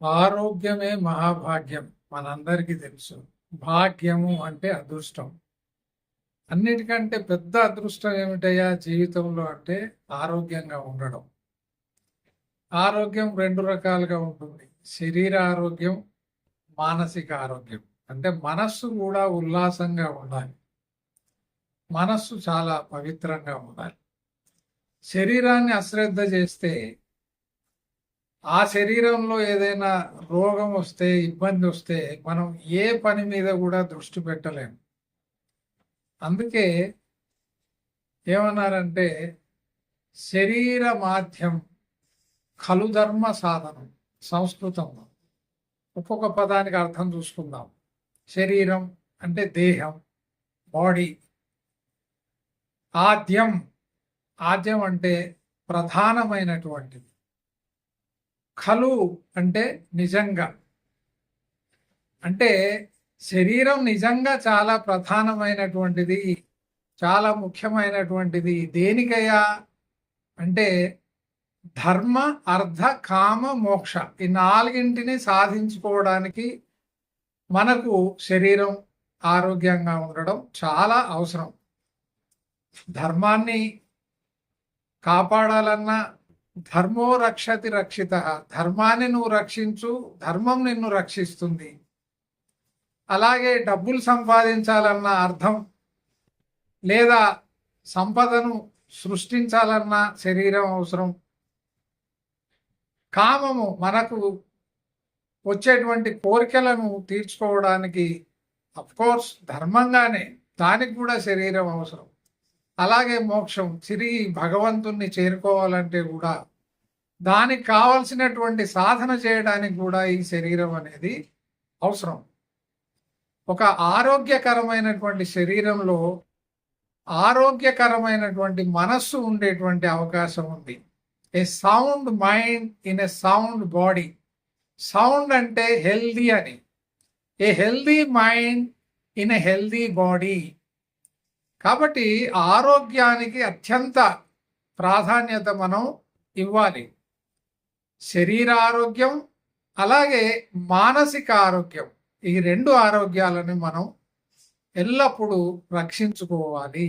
ఆరోగ్యమే మహాభాగ్యం మనందరికీ తెలుసు. భాగ్యము అంటే అదృష్టం. అన్నిటికంటే పెద్ద అదృష్టం ఏమిటయ్యా జీవితంలో అంటే ఆరోగ్యంగా ఉండడం. ఆరోగ్యం రెండు రకాలుగా ఉంటుంది. శరీర ఆరోగ్యం, మానసిక ఆరోగ్యం. అంటే మనస్సు కూడా ఉల్లాసంగా ఉండాలి. మనస్సు చాలా పవిత్రంగా ఉండాలి. శరీరాన్ని అశ్రద్ధ చేస్తే ఆ శరీరంలో ఏదైనా రోగం వస్తే, ఇబ్బంది వస్తే మనం ఏ పని మీద కూడా దృష్టి పెట్టలేము. అందుకే ఏమన్నారంటే శరీర మాధ్యం ఖలు ధర్మ సాధనం. సంస్కృతంలో ఒక్కొక్క పదానికి అర్థం చూసుకుందాం. శరీరం అంటే దేహం, బాడీ. ఆద్యం, ఆద్యం అంటే ప్రధానమైనటువంటిది. ఖలు అంటే నిజంగా. అంటే శరీరం నిజంగా చాలా ప్రధానమైనటువంటిది, చాలా ముఖ్యమైనటువంటిది. దేనికయ్యా అంటే ధర్మ, అర్థ, కామ, మోక్ష ఈ నాలుగింటిని సాధించుకోవడానికి మనకు శరీరం ఆరోగ్యంగా ఉండడం చాలా అవసరం. ధర్మాన్ని కాపాడాలన్నా ధర్మో రక్షతి రక్షిత. ధర్మాన్ని నువ్వు రక్షించు, ధర్మం నిన్ను రక్షిస్తుంది. అలాగే డబ్బులు సంపాదించాలన్న అర్థం లేదా సంపదను సృష్టించాలన్న శరీరం అవసరం. కామము మనకు వచ్చేటువంటి కోరికలను తీర్చుకోవడానికి కోర్స్ ధర్మంగానే దానికి కూడా శరీరం అవసరం. అలాగే మోక్షం, తిరిగి భగవంతుణ్ణి చేరుకోవాలంటే కూడా దానికి కావలసినటువంటి సాధన చేయడానికి కూడా ఈ శరీరం అనేది అవసరం. ఒక ఆరోగ్యకరమైనటువంటి శరీరంలో ఆరోగ్యకరమైనటువంటి మనస్సు ఉండేటువంటి అవకాశం ఉంది. A sound mind in a sound body. Sound అంటే హెల్దీ అని. A healthy mind in a healthy body. కాబట్టి ఆరోగ్యానికి అత్యంత ప్రాధాన్యత మనం ఇవ్వాలి. శరీర ఆరోగ్యం అలాగే మానసిక ఆరోగ్యం, ఈ రెండు ఆరోగ్యాలను మనం ఎల్లప్పుడూ రక్షించుకోవాలి.